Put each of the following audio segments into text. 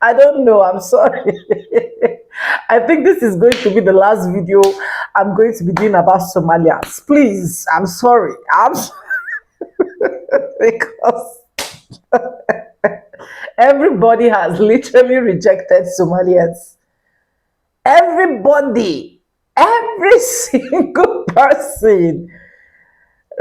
I don't know. I'm sorry. I think this is going to be the last video I'm going to be doing about Somalians. Please, I'm sorry. Because everybody has literally rejected Somalians. Everybody, every single person.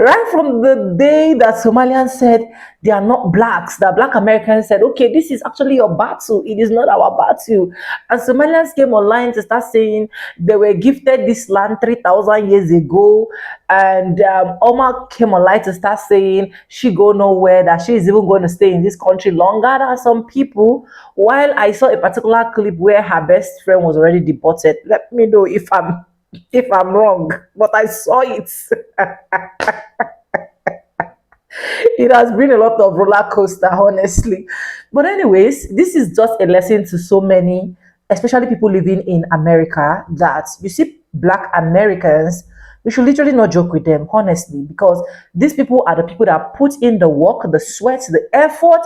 Right from the day that Somalians said they are not blacks, that black Americans said, okay, this is actually your battle. It is not our battle. And Somalians came online to start saying they were gifted this land 3,000 years ago. And Omar came online to start saying she go nowhere, that she is even going to stay in this country longer than some people. While I saw a particular clip where her best friend was already deported. Let me know if I'm wrong, but I saw it. It has been a lot of roller coaster, honestly. But anyways, this is just a lesson to so many, especially people living in America, that you see black Americans, we should literally not joke with them, honestly, because these people are the people that put in the work, the sweat, the effort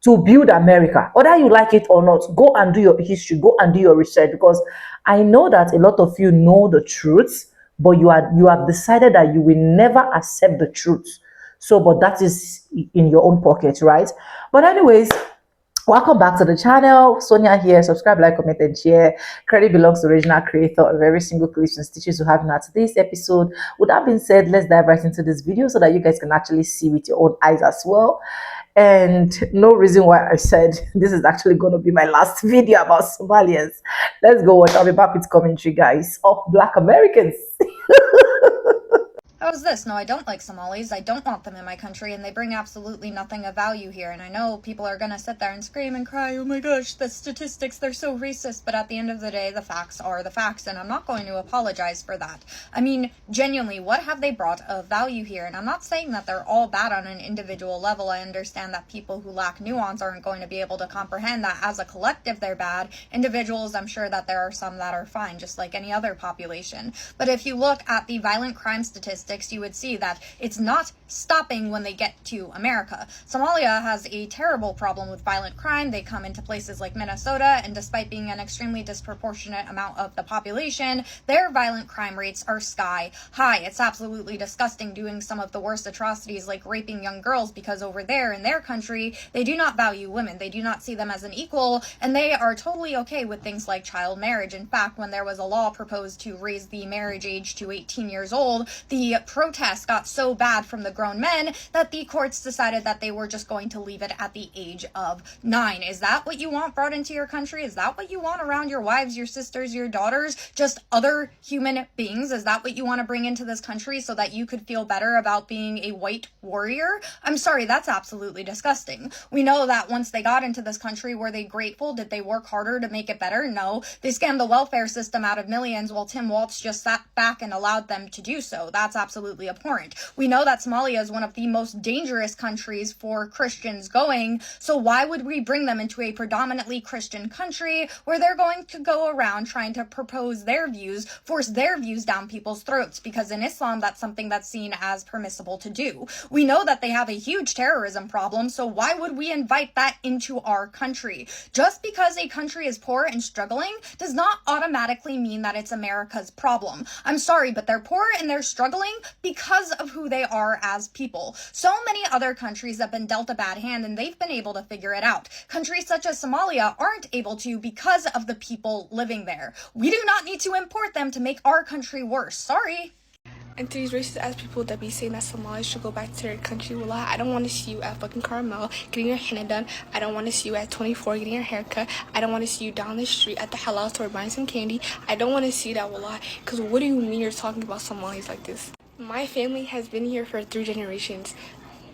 to build America. Whether you like it or not, go and do your history, go and do your research, because I know that a lot of you know the truth, but you have decided that you will never accept the truth. So, but that is in your own pocket, right? But anyways, welcome back to the channel. Sonia here. Subscribe, like, comment, and share. Credit belongs to the original creator of every single clips and stitches we have in our today's episode. With that being said, let's dive right into this video so that you guys can actually see with your own eyes as well. And no reason why I said this is actually going to be my last video about Somalians. Let's go watch. I'll be back with commentary, guys, of Black Americans. How's this? No, I don't like Somalis. I don't want them in my country, and they bring absolutely nothing of value here. And I know people are gonna sit there and scream and cry, oh my gosh, the statistics, they're so racist. But at the end of the day, the facts are the facts, and I'm not going to apologize for that. I mean, genuinely, what have they brought of value here? And I'm not saying that they're all bad on an individual level. I understand that people who lack nuance aren't going to be able to comprehend that as a collective they're bad. Individuals, I'm sure that there are some that are fine, just like any other population. But if you look at the violent crime statistics, you would see that it's not stopping when they get to America. Somalia has a terrible problem with violent crime. They come into places like Minnesota, and despite being an extremely disproportionate amount of the population, their violent crime rates are sky high. It's absolutely disgusting, doing some of the worst atrocities like raping young girls, because over there in their country, they do not value women. They do not see them as an equal, and they are totally okay with things like child marriage. In fact, when there was a law proposed to raise the marriage age to 18 years old, the protests got so bad from the grown men that the courts decided that they were just going to leave it at the age of 9. Is that what you want brought into your country? Is that what you want around your wives, your sisters, your daughters, just other human beings? Is that what you want to bring into this country so that you could feel better about being a white warrior? I'm sorry, that's absolutely disgusting. We know that once they got into this country, were they grateful? Did they work harder to make it better? No. They scammed the welfare system out of millions while Tim Walz just sat back and allowed them to do so. That's absolutely abhorrent. We know that Somalia is one of the most dangerous countries for Christians going, so why would we bring them into a predominantly Christian country where they're going to go around trying to propose their views, force their views down people's throats? Because in Islam, that's something that's seen as permissible to do. We know that they have a huge terrorism problem, so why would we invite that into our country? Just because a country is poor and struggling does not automatically mean that it's America's problem. I'm sorry, but they're poor and they're struggling because of who they are as people. So many other countries have been dealt a bad hand and they've been able to figure it out. Countries such as Somalia aren't able to because of the people living there. We do not need to import them to make our country worse. Sorry. And to these racist ass people that be saying that Somalia should go back to their country, well, I don't want to see you at fucking Carmel getting your henna done. I don't want to see you at 24 getting your haircut. I don't want to see you down the street at the halal store buying some candy. I don't want to see that, wallah. Because what do you mean you're talking about Somalis like this? My family has been here for 3 generations.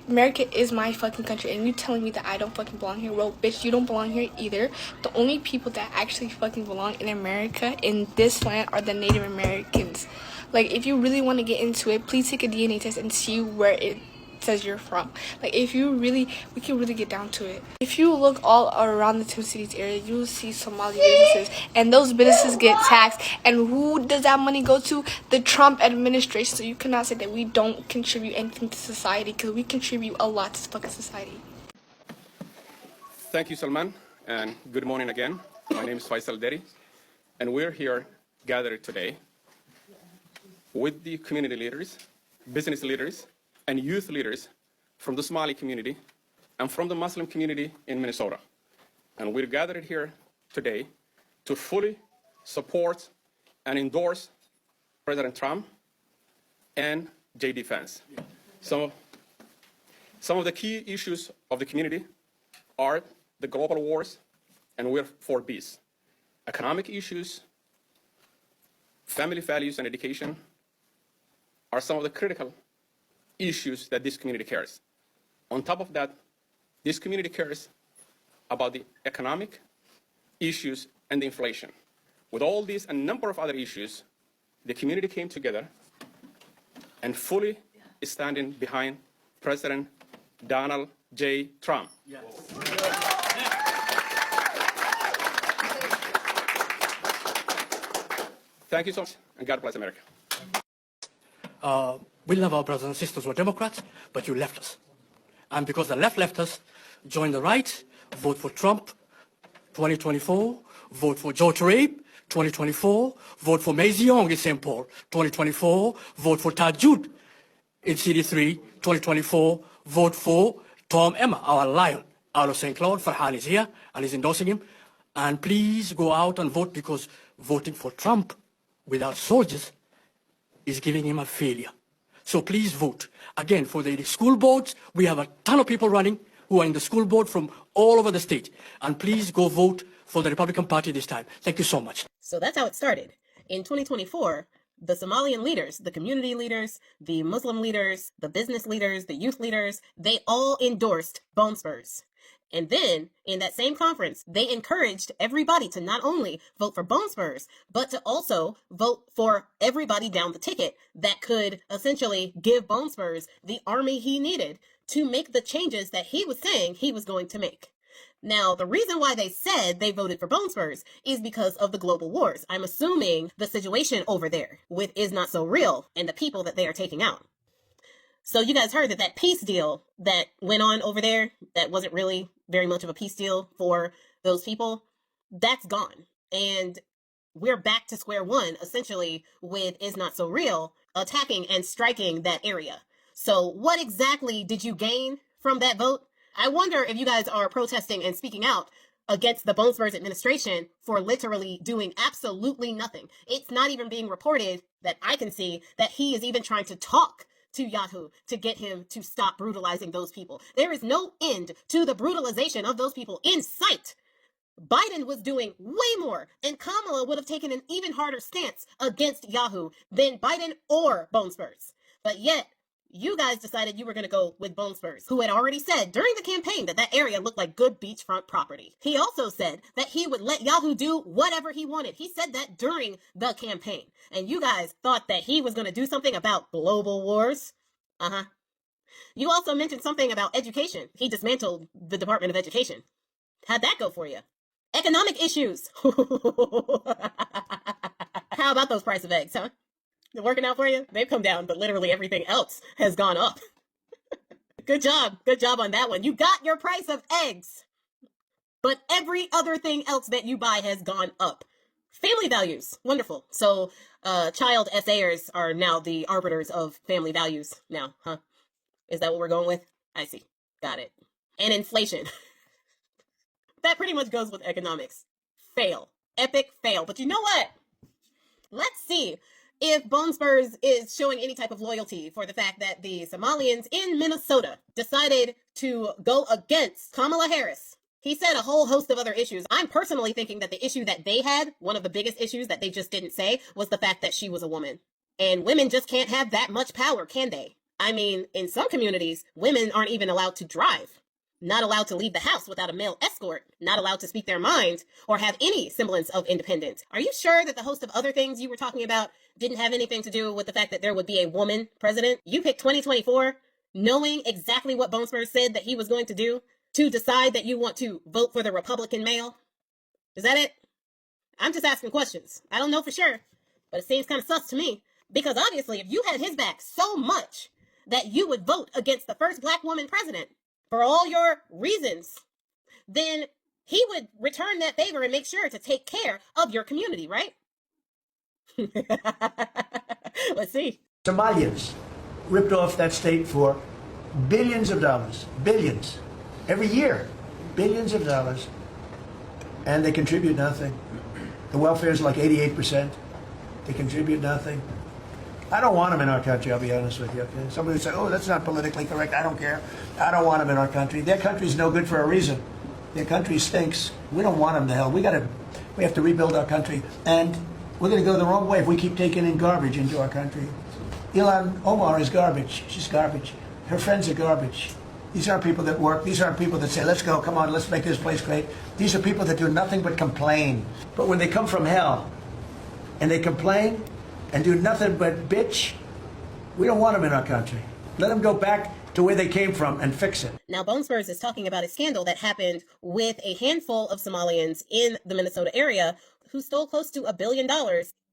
America is my fucking country, and you telling me that I don't fucking belong here? Well, bitch, you don't belong here either. The only people that actually fucking belong in America, in this land, are the Native Americans. Like, if you really want to get into it, please take a DNA test and see where it says you're from. Like, if you really, we can really get down to it. If you look all around the Twin Cities area, you'll see Somali businesses, and those businesses get taxed. And who does that money go to? The Trump administration. So you cannot say that we don't contribute anything to society, because we contribute a lot to fucking society. Thank you, Salman, and good morning again. My name is Faisal Deri, and we're here gathered today with the community leaders, business leaders, and youth leaders from the Somali community and from the Muslim community in Minnesota. And we're gathered here today to fully support and endorse President Trump and J.D. Vance. Some of the key issues of the community are the global wars, and we're for peace. Economic issues, family values, and education are some of the critical issues that this community cares. On top of that, this community cares about the economic issues and the inflation. With all these and a number of other issues, the community came together and fully is standing behind President Donald J. Trump. Yes. Thank you so much, and God bless America. We love our brothers and sisters who are Democrats, but you left us. And because the left left us, join the right, vote for Trump 2024, vote for George Rabe 2024, vote for Maisie Young in St. Paul 2024, vote for Tajud in CD3 2024, vote for Tom Emma, our lion, out of St. Cloud. Farhan is here and is endorsing him. And please go out and vote, because voting for Trump without soldiers is giving him a failure. So please vote. Again, for the school boards, we have a ton of people running who are in the school board from all over the state. And please go vote for the Republican Party this time. Thank you so much. So that's how it started. In 2024, the Somalian leaders, the community leaders, the Muslim leaders, the business leaders, the youth leaders, they all endorsed bone spurs. And then, in that same conference, they encouraged everybody to not only vote for bone spurs, but to also vote for everybody down the ticket that could essentially give bone spurs the army he needed to make the changes that he was saying he was going to make. Now, the reason why they said they voted for bone spurs is because of the global wars. I'm assuming the situation over there with Is Not So Real and the people that they are taking out. So you guys heard that peace deal that went on over there, that wasn't really very much of a peace deal for those people, that's gone. And we're back to square one, essentially, with Is Not So Real attacking and striking that area. So what exactly did you gain from that vote? I wonder if you guys are protesting and speaking out against the Bone Spurs administration for literally doing absolutely nothing. It's not even being reported that I can see that he is even trying to talk to Yahoo to get him to stop brutalizing those people. There is no end to the brutalization of those people in sight. Biden was doing way more, and Kamala would have taken an even harder stance against Yahoo than Biden or Bone Spurs. But yet, you guys decided you were going to go with Bone Spurs, who had already said during the campaign that that area looked like good beachfront property. He also said that he would let Yahoo do whatever he wanted. He said that during the campaign. And you guys thought that he was going to do something about global wars. You also mentioned something about education. He dismantled the Department of Education. How'd that go for you? Economic issues. How about those price of eggs, huh? They're working out for you? They've come down, but literally everything else has gone up. Good job. Good job on that one. You got your price of eggs, but every other thing else that you buy has gone up. Family values. Wonderful. So child essayers are now the arbiters of family values now, huh? Is that what we're going with? I see. Got it. And inflation. That pretty much goes with economics. Fail. Epic fail. But you know what? Let's see if Bone Spurs is showing any type of loyalty for the fact that the Somalians in Minnesota decided to go against Kamala Harris. He said a whole host of other issues. I'm personally thinking that the issue that they had, one of the biggest issues that they just didn't say, was the fact that she was a woman. And women just can't have that much power, can they? I mean, in some communities, women aren't even allowed to drive. Not allowed to leave the house without a male escort, not allowed to speak their mind or have any semblance of independence. Are you sure that the host of other things you were talking about didn't have anything to do with the fact that there would be a woman president? You picked 2024 knowing exactly what Bone Spurs said that he was going to do to decide that you want to vote for the Republican male? Is that it? I'm just asking questions. I don't know for sure, but it seems kind of sus to me. Because obviously, if you had his back so much that you would vote against the first black woman president for all your reasons, then he would return that favor and make sure to take care of your community, right? Let's see. Somalians ripped off that state for billions of dollars, billions, every year, billions of dollars, and they contribute nothing. The welfare is like 88%. They contribute nothing. I don't want them in our country, I'll be honest with you. Okay? Somebody would say, oh, that's not politically correct. I don't care. I don't want them in our country. Their country's no good for a reason. Their country stinks. We don't want them to hell. We have to rebuild our country. And we're going to go the wrong way if we keep taking in garbage into our country. Ilhan Omar is garbage. She's garbage. Her friends are garbage. These aren't people that work. These aren't people that say, let's go, come on, let's make this place great. These are people that do nothing but complain. But when they come from hell and they complain and do nothing but bitch, we don't want them in our country. Let them go back to where they came from and fix it. Now, Bone Spurs is talking about a scandal that happened with a handful of Somalians in the Minnesota area who stole close to $1 billion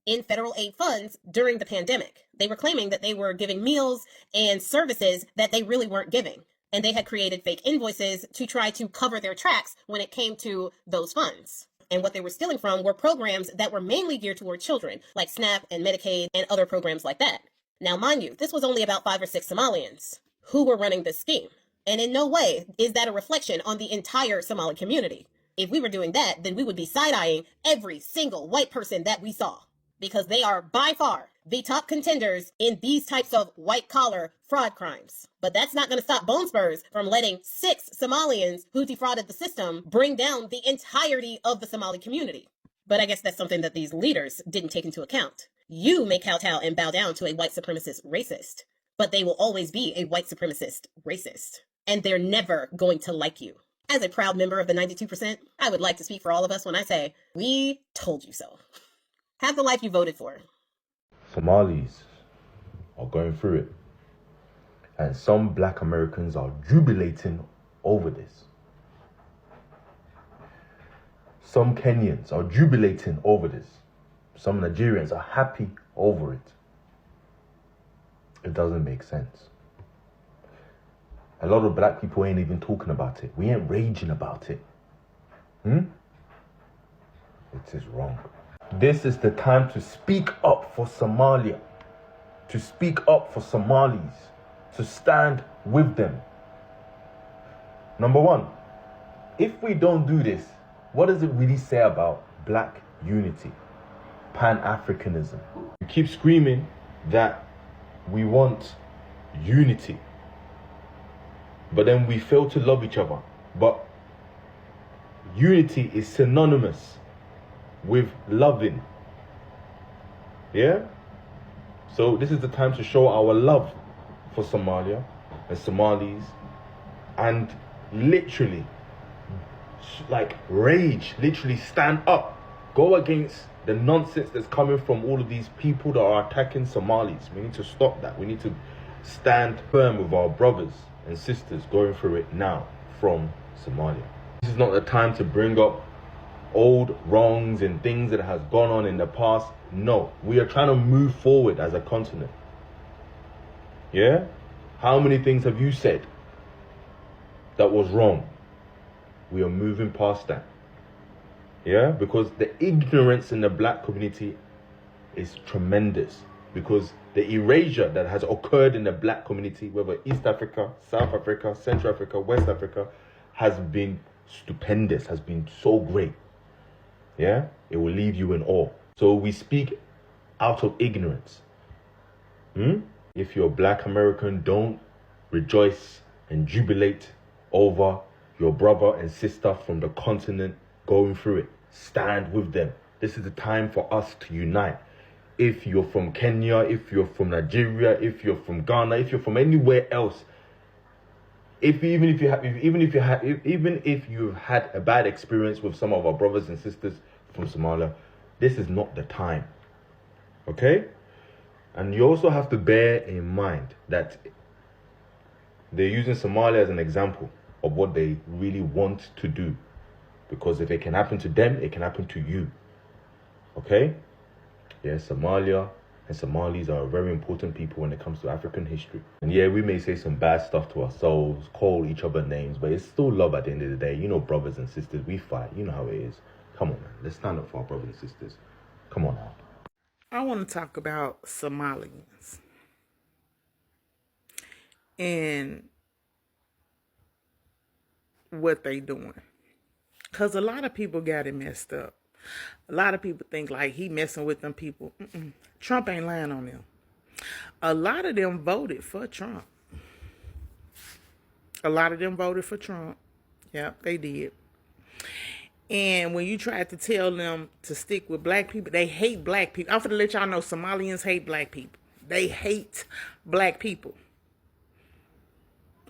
in federal aid funds during the pandemic. They were claiming that they were giving meals and services that they really weren't giving. And they had created fake invoices to try to cover their tracks when it came to those funds. And what they were stealing from were programs that were mainly geared toward children, like SNAP and Medicaid and other programs like that. Now, mind you, this was only about 5 or 6 Somalians who were running this scheme. And in no way is that a reflection on the entire Somali community. If we were doing that, then we would be side-eyeing every single white person that we saw, because they are by far the top contenders in these types of white-collar fraud crimes. But that's not going to stop Bone Spurs from letting 6 Somalians who defrauded the system bring down the entirety of the Somali community. But I guess that's something that these leaders didn't take into account. You may kowtow and bow down to a white supremacist racist, but they will always be a white supremacist racist. And they're never going to like you. As a proud member of the 92%, I would like to speak for all of us when I say, we told you so. Have the life you voted for. Somalis are going through it. And some black Americans are jubilating over this. Some Kenyans are jubilating over this. Some Nigerians are happy over it. It doesn't make sense. A lot of black people ain't even talking about it. We ain't raging about it. It is wrong. This is the time to speak up for Somalia. To speak up for Somalis. To stand with them. Number one, if we don't do this, what does it really say about black unity? Pan-Africanism. We keep screaming that we want unity, but then we fail to love each other. But unity is synonymous with loving. Yeah? So this is the time to show our love for Somalia and Somalis, and literally like rage, literally stand up, go against the nonsense that's coming from all of these people that are attacking Somalis. We need to stop that. We need to stand firm with our brothers and sisters going through it now from Somalia. This is not the time to bring up old wrongs and things that has gone on in the past. No, we are trying to move forward as a continent. Yeah? How many things have you said that was wrong? We are moving past that. Yeah? Because the ignorance in the black community is tremendous. Because the erasure that has occurred in the black community, whether East Africa, South Africa, Central Africa, West Africa, has been stupendous, has been so great. Yeah? It will leave you in awe. So we speak out of ignorance. If you're black American, don't rejoice and jubilate over your brother and sister from the continent going through it. Stand with them. This is the time for us to unite. If you're from Kenya, if you're from Nigeria, if you're from Ghana, if you're from anywhere else, even if you've had a bad experience with some of our brothers and sisters from Somalia, this is not the time. Okay? And you also have to bear in mind that They're using Somalia as an example of what they really want to do. Because if it can happen to them, it can happen to you. Okay? Yeah, Somalia and Somalis are very important people when it comes to African history. And yeah, we may say some bad stuff to ourselves, call each other names, but it's still love at the end of the day. You know, brothers and sisters, we fight. You know how it is. Come on, man. Let's stand up for our brothers and sisters. Come on now. I want to talk about Somalians and what they doing. Because a lot of people got it messed up. A lot of people think like he messing with them people. Trump ain't lying on them. A lot of them voted for Trump. A lot of them voted for Trump. Yep, they did. And when you try to tell them to stick with black people, they hate black people. I'm going to let y'all know Somalians hate black people. They hate black people.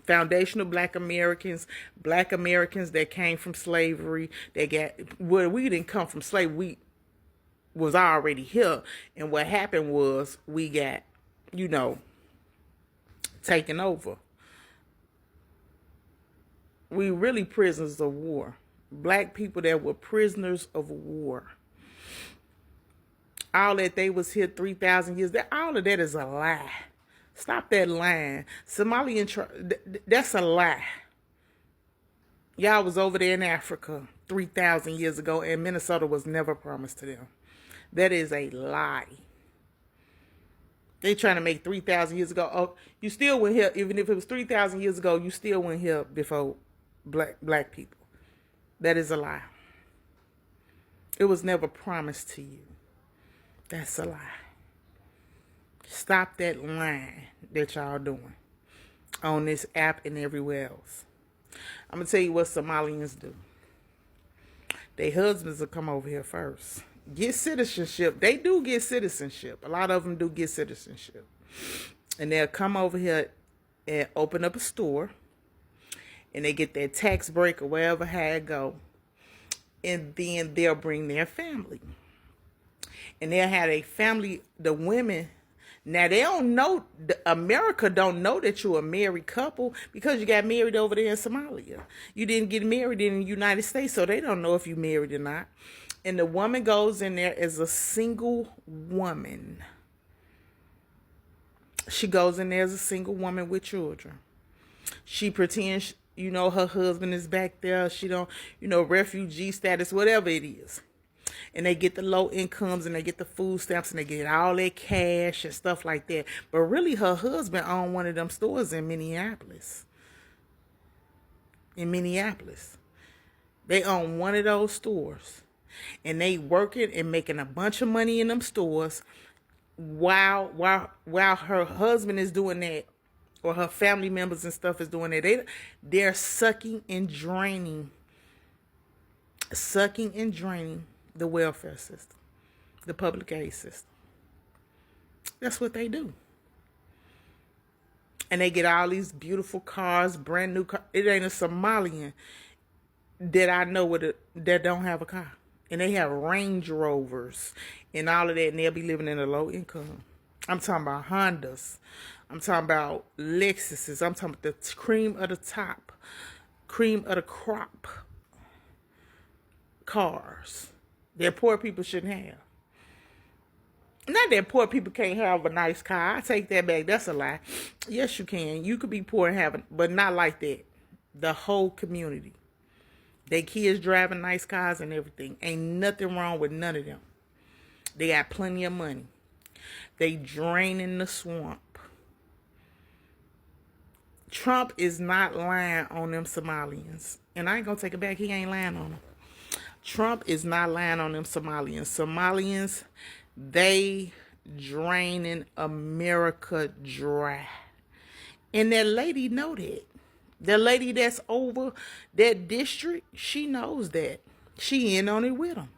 Foundational black Americans that came from slavery, we didn't come from slavery, we was already here. And what happened was we got, taken over. We really prisoners of war. Black people that were prisoners of war. All that they was here 3,000 years, all of that is a lie. Stop that lying. That's a lie. Y'all was over there in Africa 3,000 years ago, and Minnesota was never promised to them. That is a lie. They trying to make 3,000 years ago. Oh, you still went here, even if it was 3,000 years ago, you still went here before black people. That is a lie. It was never promised to you. That's a lie. Stop that lying that y'all doing on this app and everywhere else. I'm going to tell you what Somalians do. Their husbands will come over here first. Get citizenship. They do get citizenship. A lot of them do get citizenship. And they'll come over here and open up a store. And they get their tax break or wherever how it go. And then they'll bring their family. And they'll have a family, the women. Now, they don't know, America don't know that you're a married couple because you got married over there in Somalia. You didn't get married in the United States, so they don't know if you married or not. And the woman goes in there as a single woman. She goes in there as a single woman with children. She pretends, her husband is back there. She don't, refugee status, whatever it is. And they get the low incomes and they get the food stamps and they get all their cash and stuff like that. But really, her husband owned one of them stores in Minneapolis. They own one of those stores. And they working and making a bunch of money in them stores while her husband is doing that, or her family members and stuff is doing that. They're sucking and draining the welfare system, the public aid system. That's what they do. And they get all these beautiful cars, brand new cars. It ain't a Somalian that I know that don't have a car. And they have Range Rovers and all of that, and they'll be living in a low income. I'm talking about Hondas. I'm talking about Lexuses. I'm talking about the cream of the top, cream of the crop cars that poor people shouldn't have. Not that poor people can't have a nice car. I take that back. That's a lie. Yes, you can. You could be poor and have it, but not like that. The whole community. They kids driving nice cars and everything. Ain't nothing wrong with none of them. They got plenty of money. They draining the swamp. Trump is not lying on them Somalians. And I ain't gonna take it back. He ain't lying on them. Trump is not lying on them Somalians. Somalians, they draining America dry. And that lady know that. The lady that's over that district, she knows that. She in on it with them.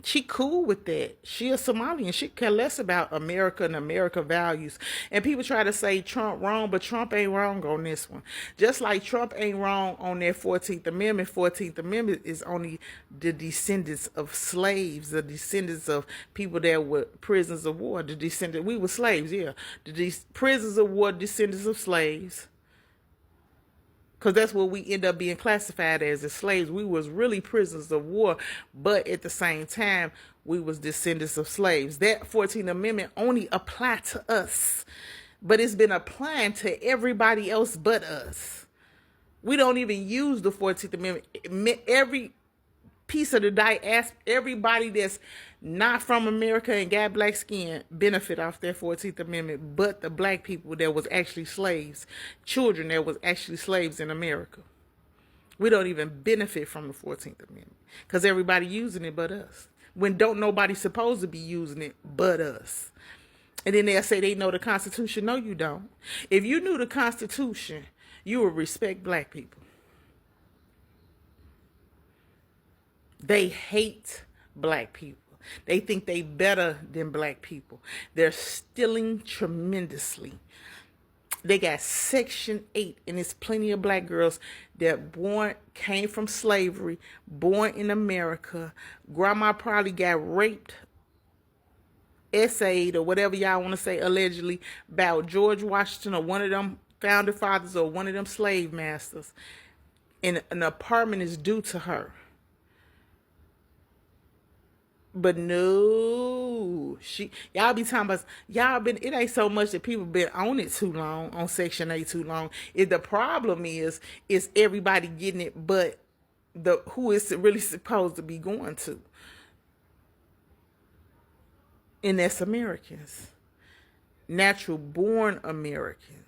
she cool with that. She a Somalian. She care less about America and America values. And people try to say Trump wrong, but Trump ain't wrong on this one. Just like Trump ain't wrong on that 14th Amendment. 14th Amendment is only the descendants of slaves, the descendants of people that were prisoners of war. We were slaves, yeah. Prisoners of war, descendants of slaves. Because that's what we end up being classified as slaves. We was really prisoners of war, but at the same time, we was descendants of slaves. That 14th Amendment only applied to us, but it's been applying to everybody else but us. We don't even use the 14th Amendment. Every piece of the diaspora, everybody that's not from America and got black skin benefit off that 14th Amendment, but the black people that was actually slaves, children that was actually slaves in America. We don't even benefit from the 14th Amendment because everybody using it but us. When don't nobody supposed to be using it but us. And then they'll say they know the Constitution. No, you don't. If you knew the Constitution, you would respect black people. They hate black people. They think they better than black people. They're stealing tremendously. They got Section 8, and there's plenty of black girls that came from slavery, born in America. Grandma probably got raped, essayed, or whatever y'all want to say, allegedly, about George Washington or one of them founder fathers or one of them slave masters. And an apartment is due to her. But no, y'all be talking about, it ain't so much that people been on it too long, on Section 8 too long. The problem is everybody getting it, but who is it really supposed to be going to? And that's Americans. Natural born Americans.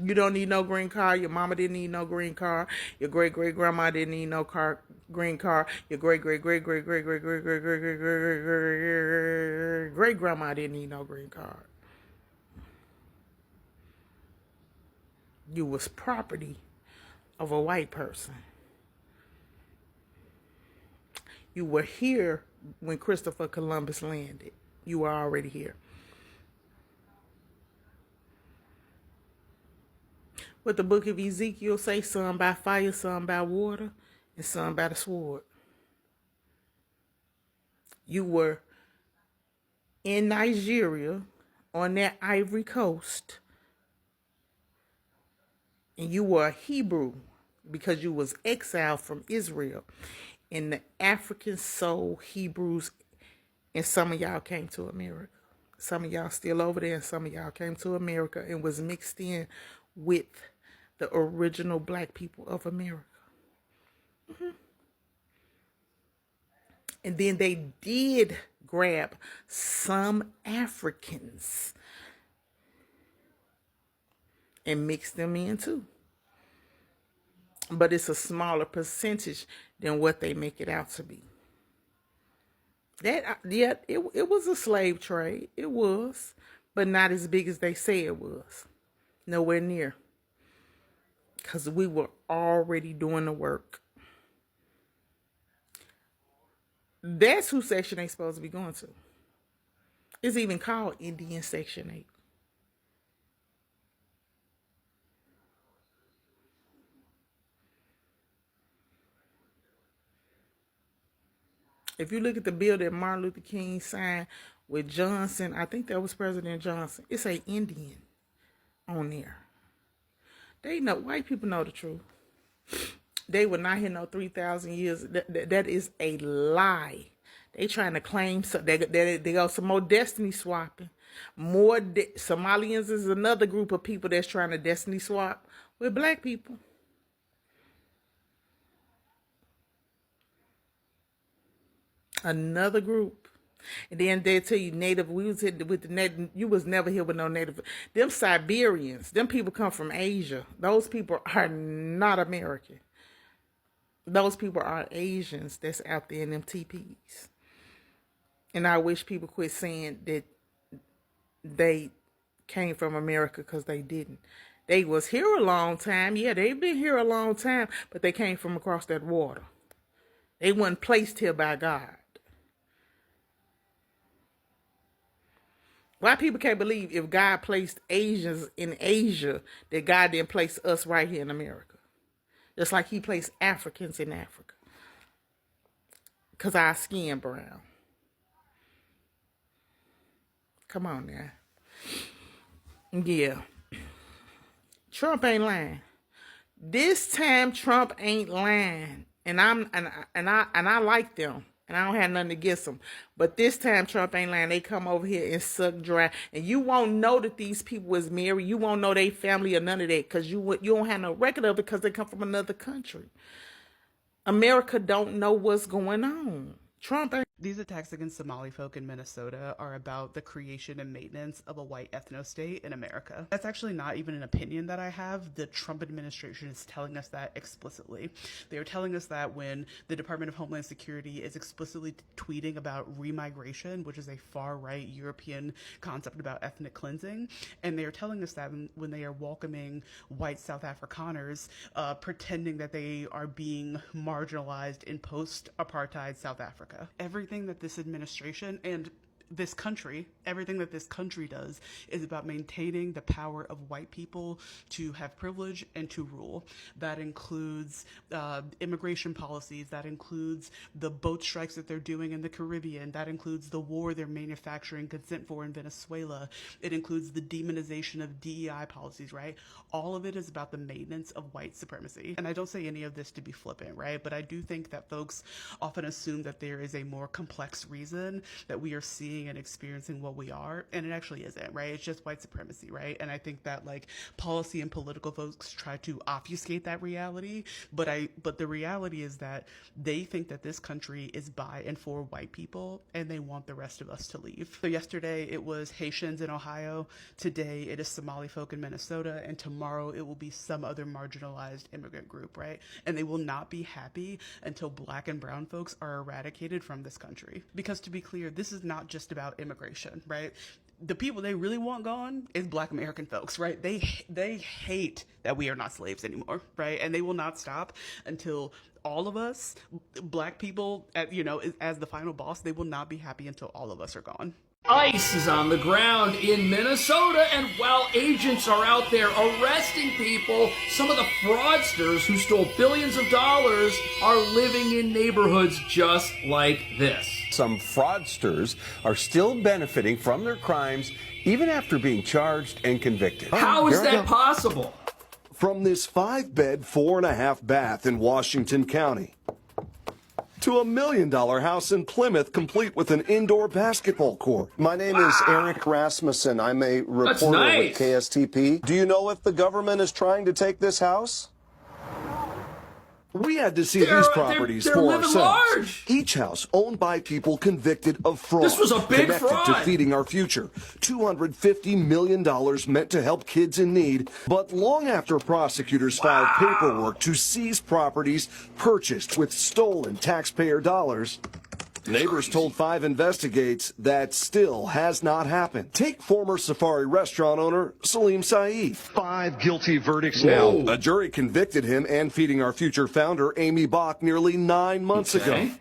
You don't need no green card. Your mama didn't need no green card. Your great-great-grandma didn't need no green card. Your great-great-great-great-great-great-great-great-great-great-grandma didn't need no green card. You was property of a white person. You were here when Christopher Columbus landed. You were already here. What the book of Ezekiel say, some by fire, some by water, and some by the sword. You were in Nigeria on that Ivory Coast, and you were a Hebrew because you was exiled from Israel. And the African soul Hebrews, and some of y'all came to America. Some of y'all still over there, and some of y'all came to America and was mixed in with the original black people of America. Mm-hmm. And then they did grab some Africans and mix them in too. But it's a smaller percentage than what they make it out to be. It was a slave trade. It was, but not as big as they say it was. Nowhere near. Because we were already doing the work. That's who Section 8 is supposed to be going to. It's even called Indian Section 8. If you look at the bill that Martin Luther King signed with Johnson, I think that was President Johnson, it's a Indian on there. They know, white people know the truth. They were not here no 3,000 years. That is a lie. They trying to claim, so they got some more destiny swapping. Somalians is another group of people that's trying to destiny swap with black people. Another group. And then they tell you native, we was hit with the native, you was never here with no native. Them Siberians, them people come from Asia. Those people are not American. Those people are Asians that's out there in them teepees. And I wish people quit saying that they came from America, because they didn't. They was here a long time. Yeah, they've been here a long time, but they came from across that water. They weren't placed here by God. Why people can't believe if God placed Asians in Asia, that God didn't place us right here in America. Just like he placed Africans in Africa. Because our skin brown. Come on now. Yeah. Trump ain't lying. This time Trump ain't lying. And I like them. And I don't have nothing against them. But this time Trump ain't lying. They come over here and suck dry. And you won't know that these people was married. You won't know they family or none of that. Because you don't have no record of it because they come from another country. America don't know what's going on. Trump ain't. These attacks against Somali folk in Minnesota are about the creation and maintenance of a white ethno-state in America. That's actually not even an opinion that I have. The Trump administration is telling us that explicitly. They are telling us that when the Department of Homeland Security is explicitly tweeting about remigration, which is a far-right European concept about ethnic cleansing, and they are telling us that when they are welcoming white South Afrikaners, pretending that they are being marginalized in post-apartheid South Africa. Everything that this administration and this country, everything that this country does is about maintaining the power of white people to have privilege and to rule. That includes immigration policies. That includes the boat strikes that they're doing in the Caribbean. That includes the war they're manufacturing consent for in Venezuela. It includes the demonization of DEI policies, right? All of it is about the maintenance of white supremacy. And I don't say any of this to be flippant, right? But I do think that folks often assume that there is a more complex reason that we are seeing and experiencing what we are, and it actually isn't, right? It's just white supremacy, right? And I think that like policy and political folks try to obfuscate that reality, but the reality is that they think that this country is by and for white people, and they want the rest of us to leave. So yesterday it was Haitians in Ohio, today it is Somali folk in Minnesota, and tomorrow it will be some other marginalized immigrant group, right? And they will not be happy until black and brown folks are eradicated from this country. Because to be clear, this is not just about immigration, right? The people they really want gone is black American folks, right? They hate that we are not slaves anymore, right? And they will not stop until all of us, black people, as the final boss, they will not be happy until all of us are gone. ICE is on the ground in Minnesota, and while agents are out there arresting people, some of the fraudsters who stole billions of dollars are living in neighborhoods just like this. Some fraudsters are still benefiting from their crimes even after being charged and convicted. How is that possible? From this 5-bed, 4.5 bath in Washington County to $1 million house in Plymouth, complete with an indoor basketball court. My name is Eric Rasmussen. I'm a reporter with KSTP. Do you know if the government is trying to take this house? We had to see these properties for ourselves. Large. Each house owned by people convicted of fraud. This was a big connected fraud. to Feeding Our Future. $250 million meant to help kids in need. But long after prosecutors filed paperwork to seize properties purchased with stolen taxpayer dollars, neighbors told 5 Investigates that still has not happened. Take former Safari restaurant owner Salim Saeed. 5 guilty verdicts now. A jury convicted him and Feeding Our Future founder Amy Bach nearly 9 months ago.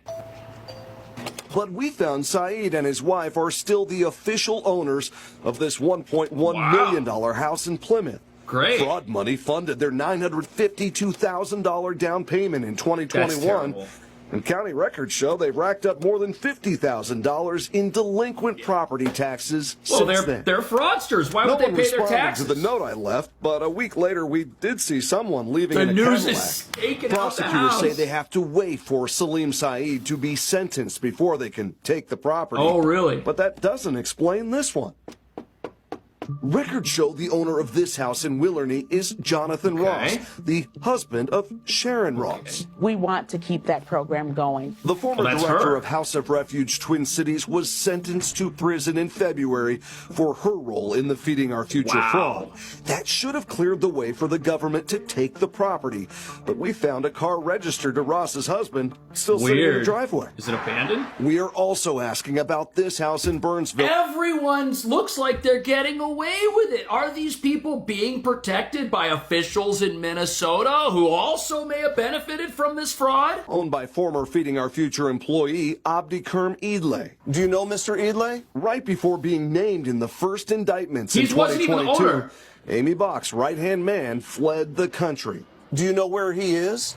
But we found Saeed and his wife are still the official owners of this $1.1 million house in Plymouth. Great. Fraud money funded their $952,000 down payment in 2021. And county records show they've racked up more than $50,000 in delinquent property taxes since then. They're fraudsters. Why would they pay their taxes? To the note I left, but a week later we did see someone leaving in a news Cadillac. is taking out the Prosecutors house. say they have to wait for Salim Saeed to be sentenced before they can take the property. Oh, really? But that doesn't explain this one. Records show the owner of this house in Willerny is Jonathan Ross, the husband of Sharon Ross. We want to keep that program going. The former director of House of Refuge Twin Cities was sentenced to prison in February for her role in the Feeding Our Future fraud. That should have cleared the way for the government to take the property. But we found a car registered to Ross's husband still sitting in the driveway. Is it abandoned? We are also asking about this house in Burnsville. Everyone looks like they're getting away away with it? Are these people being protected by officials in Minnesota who also may have benefited from this fraud? Owned by former Feeding Our Future employee Abdikerm Idle. Do you know Mr. Idle? Right before being named in the first indictments in He wasn't even the 2022, owner. Amy Bach's right-hand man fled the country. Do you know where he is?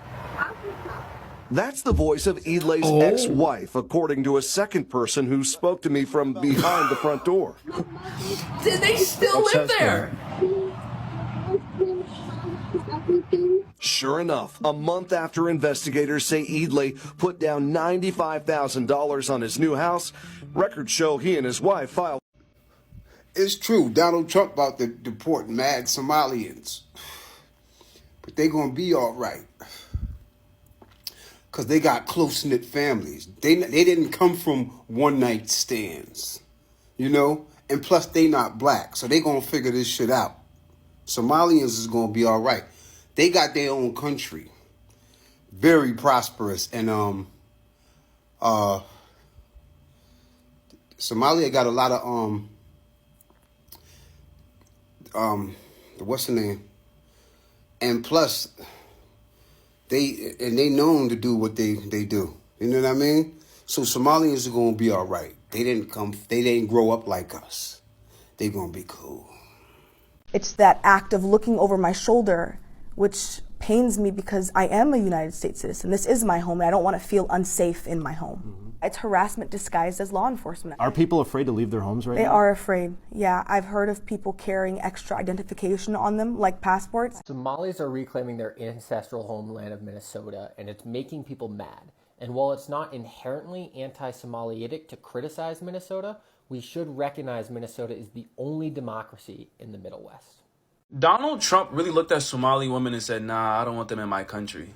That's the voice of Idle's ex-wife, according to a second person who spoke to me from behind the front door. Did they still live there? Sure enough, a month after investigators say Idle put down $95,000 on his new house, records show he and his wife filed. It's true, Donald Trump about to deport mad Somalians. But they gonna be all right. Because they got close-knit families. They didn't come from one-night stands, you know? And plus, they not black, so they gonna figure this shit out. Somalians is gonna be all right. They got their own country. Very prosperous. And Somalia got a lot of what's the name? And plus, they known to do what they do. You know what I mean? So Somalians are gonna be all right. They didn't grow up like us. They gonna be cool. It's that act of looking over my shoulder, which pains me because I am a United States citizen. This is my home, and I don't want to feel unsafe in my home. It's harassment disguised as law enforcement. Are people afraid to leave their homes right now? They are afraid, yeah. I've heard of people carrying extra identification on them, like passports. Somalis are reclaiming their ancestral homeland of Minnesota, and it's making people mad. And while it's not inherently anti-Somaliitic to criticize Minnesota, we should recognize Minnesota is the only democracy in the Middle West. Donald Trump really looked at Somali women and said, nah, I don't want them in my country.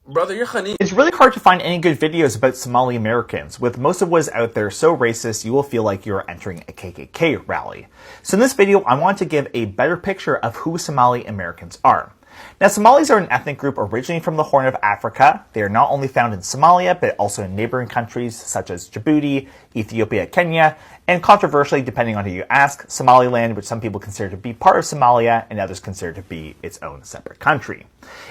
Brother, you're Khanis. It's really hard to find any good videos about Somali Americans. With most of what is out there so racist, you will feel like you're entering a KKK rally. So in this video, I want to give a better picture of who Somali Americans are. Now, Somalis are an ethnic group originally from the Horn of Africa. They are not only found in Somalia, but also in neighboring countries such as Djibouti, Ethiopia, Kenya, and controversially, depending on who you ask, Somaliland, which some people consider to be part of Somalia and others consider to be its own separate country.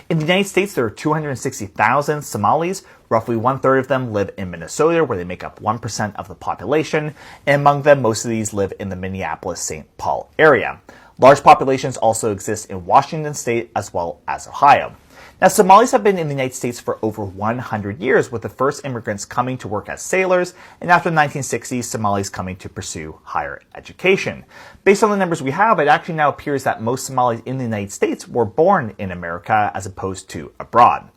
In the United States, there are 260,000 Somalis. Roughly one-third of them live in Minnesota, where they make up 1% of the population. And among them, most of these live in the Minneapolis-St. Paul area. Large populations also exist in Washington state as well as Ohio. Now, Somalis have been in the United States for over 100 years, with the first immigrants coming to work as sailors, and after the 1960s, Somalis coming to pursue higher education. Based on the numbers we have, it actually now appears that most Somalis in the United States were born in America as opposed to abroad.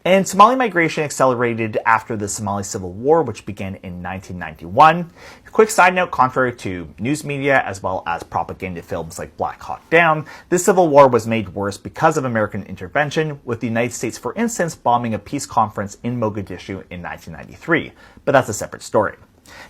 And Somali migration accelerated after the Somali Civil War, which began in 1991. Quick side note, contrary to news media as well as propaganda films like Black Hawk Down, this civil war was made worse because of American intervention, with the United States, for instance, bombing a peace conference in Mogadishu in 1993. But that's a separate story.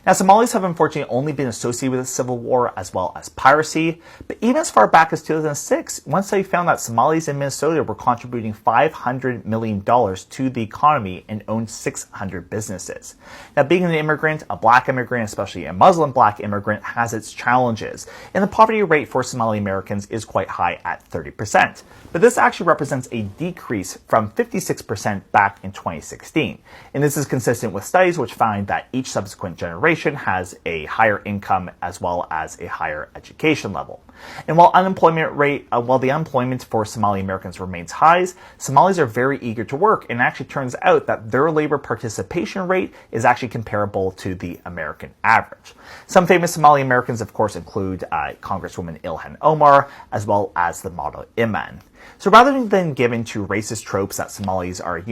Now, Somalis have unfortunately only been associated with the civil war as well as piracy, but even as far back as 2006, one study found that Somalis in Minnesota were contributing $500 million to the economy and owned 600 businesses. Now, being an immigrant, a black immigrant, especially a Muslim black immigrant, has its challenges, and the poverty rate for Somali Americans is quite high at 30%. But this actually represents a decrease from 56% back in 2016, and this is consistent with studies which find that each subsequent generation has a higher income as well as a higher education level. And while the unemployment for Somali Americans remains high, Somalis are very eager to work, and it actually turns out that their labor participation rate is actually comparable to the American average. Some famous Somali Americans, of course, include Congresswoman Ilhan Omar, as well as the model Iman. So rather than give in to racist tropes that Somalis are,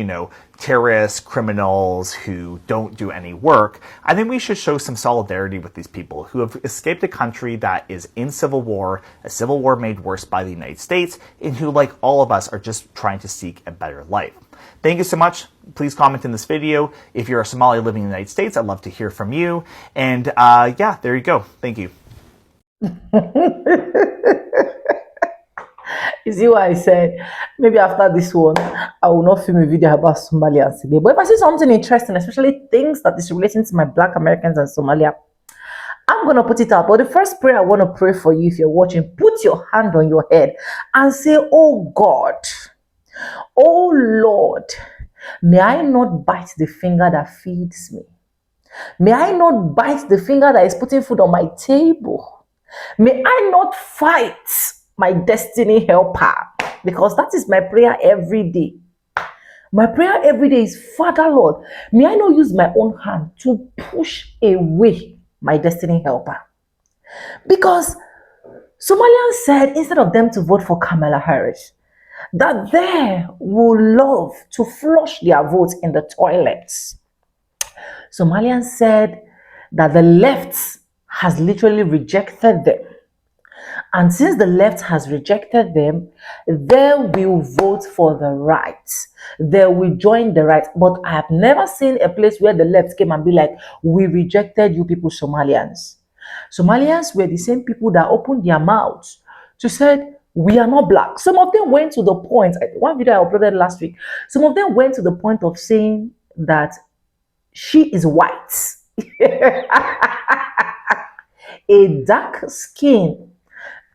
terrorists, criminals who don't do any work, I think we should show some solidarity with these people who have escaped a country that is in civil war, a civil war made worse by the United States, and who, like all of us, are just trying to seek a better life. Thank you so much. Please comment in this video. If you're a Somali living in the United States, I'd love to hear from you. And yeah, there you go. Thank you. You see what I said? Maybe after this one, I will not film a video about Somalians again. But if I see something interesting, especially things that is relating to my Black Americans and Somalia, I'm going to put it out. But the first prayer I want to pray for you, if you're watching, put your hand on your head and say, oh God, oh Lord, may I not bite the finger that feeds me. May I not bite the finger that is putting food on my table. May I not fight my destiny helper, because that is my prayer every day. My prayer every day is, Father Lord, may I not use my own hand to push away my destiny helper. Because Somalians said instead of them to vote for Kamala Harris, that they will love to flush their votes in the toilets. Somalians said that the left has literally rejected them. And since the left has rejected them, they will vote for the right. They will join the right. But I have never seen a place where the left came and be like, we rejected you people, Somalians. Somalians were the same people that opened their mouths to say, we are not black. Some of them went to the point, one video I uploaded last week, some of them went to the point of saying that she is white. A dark skin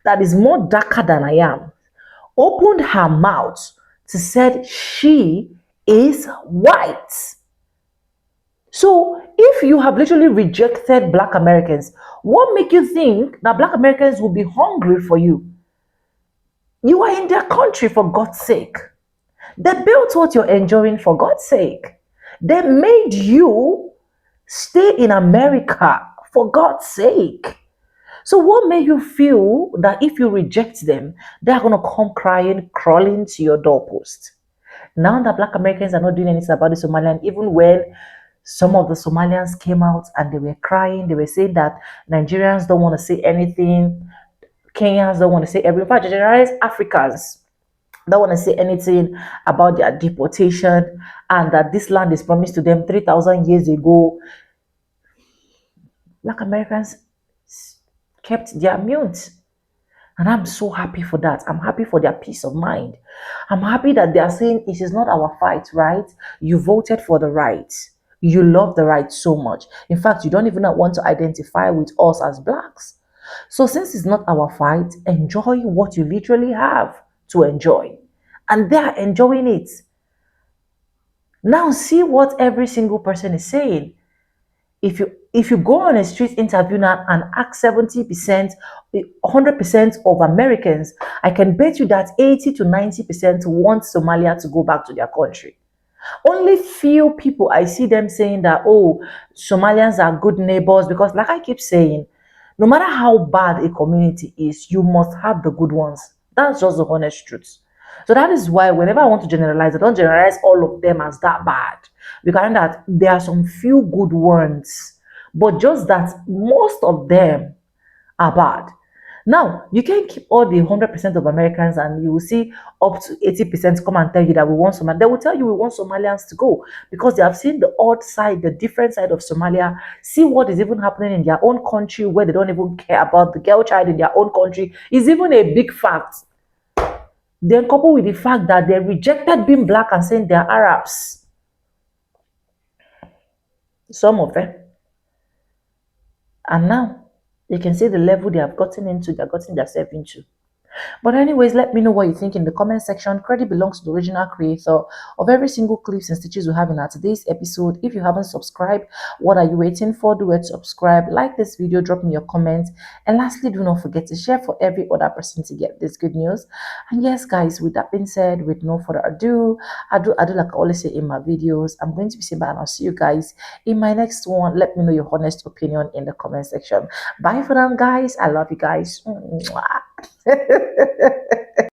that is more darker than I am opened her mouth to say she is white. So if you have literally rejected black Americans, what makes you think that black Americans will be hungry for you? You are in their country, for God's sake. They built what you're enjoying, for God's sake. They made you stay in America, for God's sake. So what made you feel that if you reject them, they're going to come crying, crawling to your doorpost? Now that black Americans are not doing anything about the Somalian, even when some of the Somalians came out and they were crying, they were saying that Nigerians don't want to say anything, Kenyans don't want to say everything. In fact, generalized Africans don't want to say anything about their deportation, and that this land is promised to them 3,000 years ago. Black Americans kept their mute. And I'm so happy for that. I'm happy for their peace of mind. I'm happy that they are saying it is not our fight, right? You voted for the right. You love the right so much. In fact, you don't even want to identify with us as blacks. So since it's not our fight, enjoy what you literally have to enjoy. And they are enjoying it. Now see what every single person is saying. If you go on a street interview now and ask 70%, 100% of Americans, I can bet you that 80 to 90% want Somalia to go back to their country. Only few people I see them saying that, oh, Somalians are good neighbors, because like I keep saying, no matter how bad a community is, you must have the good ones. That's just the honest truth. So that is why whenever I want to generalize, I don't generalize all of them as that bad. Because I know that there are some few good ones, but just that most of them are bad. Now, you can keep all the 100% of Americans and you will see up to 80% come and tell you that we want Somalia. They will tell you we want Somalians to go because they have seen the odd side, the different side of Somalia, see what is even happening in their own country where they don't even care about the girl child in their own country is even a big fact. Then coupled with the fact that they rejected being black and saying they're Arabs. Some of them. And now, you can see the level they have gotten into, they've gotten themselves into. But anyways, let me know what you think in the comment section. Credit belongs to the original creator of every single clips and stitches we have in our today's episode. If you haven't subscribed, what are you waiting for? Do it, subscribe, like this video, drop me your comments, and lastly, do not forget to share for every other person to get this good news. And yes, guys, with that being said, with no further ado, I do like I always say in my videos, I'm going to be saying bye and I'll see you guys in my next one. Let me know your honest opinion in the comment section. Bye for now, guys. I love you guys. Mwah.